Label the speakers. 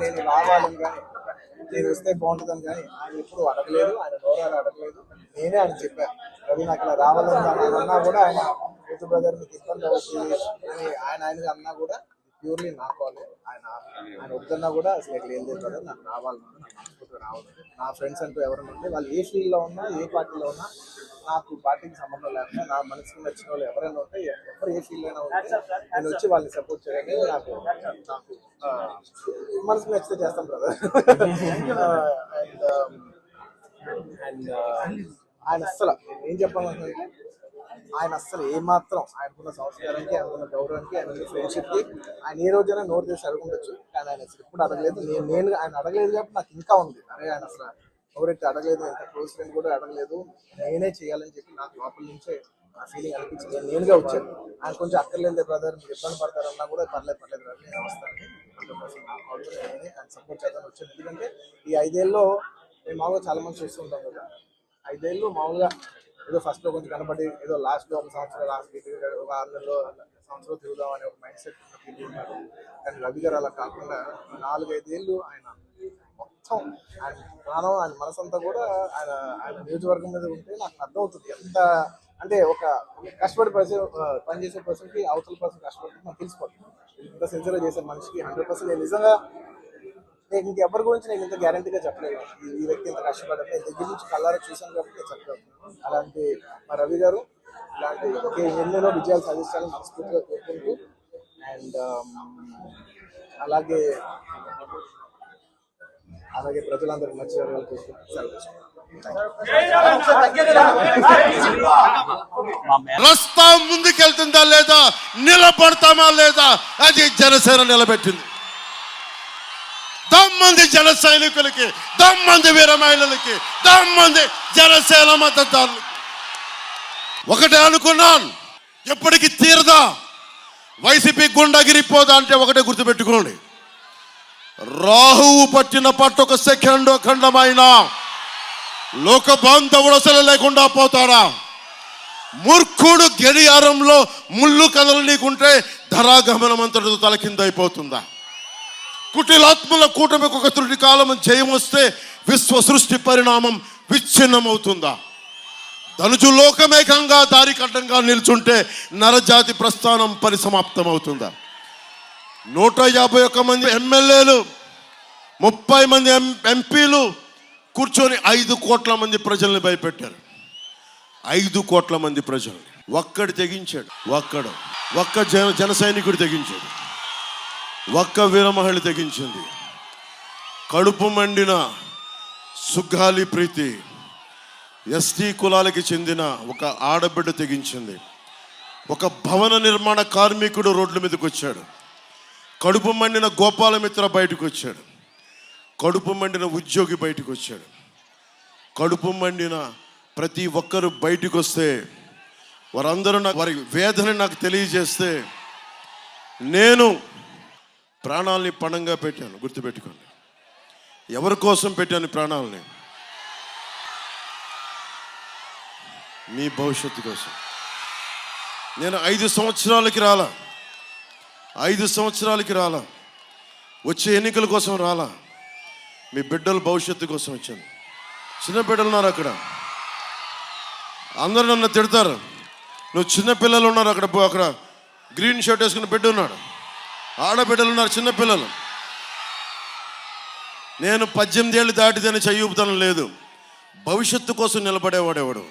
Speaker 1: నేను రావాలని కానీ నేను వస్తే బాగుంటుందని కానీ ఆయన ఎప్పుడు అడగలేదు, ఆయన నోరాలు అడగలేదు. నేనే ఆయన చెప్పాను, రవి నాకు ఇలా రావాలని అన్నా కూడా ఆయన యూత్ బ్రదర్ మీకు ఇబ్బంది అవుతుంది అని ఆయన అన్నా కూడా ప్యూర్లీ నా కాలే. ఆయన వద్దన్నా కూడా అసలు ఎక్కడ ఏం లేదు కదా, నాకు రావాలన్నా నాకు మనస్ఫూర్తిగా రావాలి. నా ఫ్రెండ్స్ అంటూ ఎవరైనా ఉంటే వాళ్ళు ఏ ఫీల్డ్లో ఉన్నా ఏ పార్టీలో ఉన్నా నాకు పార్టీకి సంబంధం లేకుండా నా మనసుకు నచ్చిన వాళ్ళు ఎవరైనా ఉంటే ఎవరు ఏ ఫీల్డ్ అయినా ఉంటే నేను వచ్చి వాళ్ళని సపోర్ట్ చేయడానికి నాకు మనసుకు నచ్చితే చేస్తాం బ్రదర్. అండ్ ఆయన అస్సలు ఏం చెప్పాలంటే ఆయన అస్సలు ఏమాత్రం ఆయనకున్న సంస్కారానికి, ఆయనకున్న గౌరవానికి, ఆయనకున్న ఫ్రెండ్షిప్కి ఆయన ఏ రోజైనా నోరు చేసి అడుగుండొచ్చు. కానీ ఆయన అసలు ఎప్పుడు అడగలేదు. నేను ఆయన అడగలేదు కాబట్టి నాకు ఇంకా ఉంది. అరే ఆయన అసలు ఎవరైతే అడగలేదు, ఎంత క్లోజ్ ఫ్రెండ్ కూడా అడగలేదు, నేనే చేయాలని చెప్పి నాకు లోపల నుంచే ఆ ఫీలింగ్ అనిపించింది. నేనుగా వచ్చాను. ఆయన కొంచెం అక్కర్లేదు బ్రదర్ మీరు ఇబ్బంది పడతారన్నా కూడా పర్లేదు బ్రదర్ నేను వస్తానని నేనే ఆయన సపోర్ట్ చేద్దామని వచ్చాను. ఎందుకంటే ఈ 5 ఏళ్ళలో మేము మామూలుగా చాలా మంది చూస్తూ ఉంటాం కదా, 5 ఏళ్ళు మామూలుగా ఏదో ఫస్ట్లో కొంచెం కనబడి ఏదో లాస్ట్లో ఒక సంవత్సరం లాస్ట్ ఒక 6 నెలలో సంవత్సరం తిరుగుదాం అనే ఒక మైండ్ సెట్ ఫీల్ ఉన్నారు. కానీ రవి గారు అలా కాకుండా 4-5 ఏళ్ళు ఆయన మొత్తం ఆయన ప్రాణం, ఆయన మనసంతా కూడా ఆయన నియోజకవర్గం మీద ఉంటే నాకు అర్థమవుతుంది ఎంత అంటే ఒక కష్టపడి పనిచేసే పర్సన్కి అవతల పర్సన్ కష్టపడి నాకు తెలిసిపోతుంది. ఇంత సిన్సియర్గా చేసే మనిషికి 100% నేను నిజంగా నేను ఇంకెవరి గురించి నేను ఇంత గ్యారంటీగా చెప్పలేదు. ఈ వ్యక్తి ఇంత కష్టపడ్డాను, నేను దగ్గర నుంచి కళ్ళారా చూశాను కాబట్టి నేను చెప్పగలుగుతున్నాను. అలాంటి మా రవి గారు ఇలాంటి ఎన్నెన్నో విజయాలు సాధించాలని మనస్ఫూర్తిగా కోరుకుంటూ అండ్ అలాగే ప్రజలందరికీ మంచి జరగాలని కోరుకుంటూ
Speaker 2: రస్తా ముందుకెళ్తుందా లేదా, నిలబడతామా లేదా, అది జనసేన నిలబెట్టింది. దమ్మంది జన సైనికులకి, దమ్మంది వీర మహిళలకి, దమ్మంది జనసేన మద్దతుదారులకి. ఒకటే అనుకున్నాను, ఎప్పటికీ తీరదా, వైసీపీ గుండగిరిపోదా అంటే ఒకటే గుర్తుపెట్టుకోండి, రాహువు పట్టిన పట్టు ఒక సెకండ్ ఖండమైన లోక బాంధవుడు అసలు లేకుండా పోతాడా? మూర్ఖుడు గడియారంలో ముళ్ళు కదలనీకుంటే ధరాగమనం అంతటితో తలకిందైపోతుందా? కుటిలాత్మల కూటమికి ఒక త్రుటి కాలం జయం వస్తే విశ్వ సృష్టి పరిణామం విచ్ఛిన్నమవుతుందా? ధనుజు లోకమేకంగా దారి కడ్డంగా నిల్చుంటే నరజాతి ప్రస్థానం పరిసమాప్తం అవుతుందా? 151 మంది ఎమ్మెల్యేలు, 30 మంది ఎంపీలు కూర్చొని 5 కోట్ల మంది ప్రజల్ని భయపెట్టారు. 5 కోట్ల మంది ప్రజలు ఒక్కడు తెగించాడు, ఒక్క జన సైనికుడు తెగించాడు, ఒక్క వీర మహిళ తెగించింది. కడుపు మండిన సుగ్గాలి ప్రీతి ఎస్టీ కులాలకి చెందిన ఒక ఆడబిడ్డ తెగించింది. ఒక భవన నిర్మాణ కార్మికుడు రోడ్ల మీదకి వచ్చాడు. కడుపు మండిన గోపాలమిత్ర బయటకు వచ్చాడు. కడుపు మండిన ఉద్యోగి బయటకు వచ్చాడు. కడుపు మండిన ప్రతి ఒక్కరు బయటకు వస్తే వారందరూ వారి వేదన నాకు తెలియజేస్తే నేను ప్రాణాలని పణంగా పెట్టాను. గుర్తుపెట్టుకోండి, ఎవరి కోసం పెట్టాను ప్రాణాలని? మీ భవిష్యత్తు కోసం. నేను 5 సంవత్సరాలకి రాలా, 5 సంవత్సరాలకి రాలా, వచ్చే ఎన్నికల కోసం రాలా, మీ బిడ్డల భవిష్యత్తు కోసం వచ్చాను. చిన్న బిడ్డలు ఉన్నారు అక్కడ, అందరూ నన్ను తిడతారు, నువ్వు చిన్న పిల్లలు ఉన్నారు అక్కడ గ్రీన్ షర్ట్ వేసుకున్న బిడ్డ ఉన్నాడు, ఆడబిడ్డలు ఉన్నారు, చిన్నపిల్లలు. నేను 18 ఏళ్ళు దాటిదని చెయ్యూపుతనం లేదు. భవిష్యత్తు కోసం నిలబడేవాడెవడు?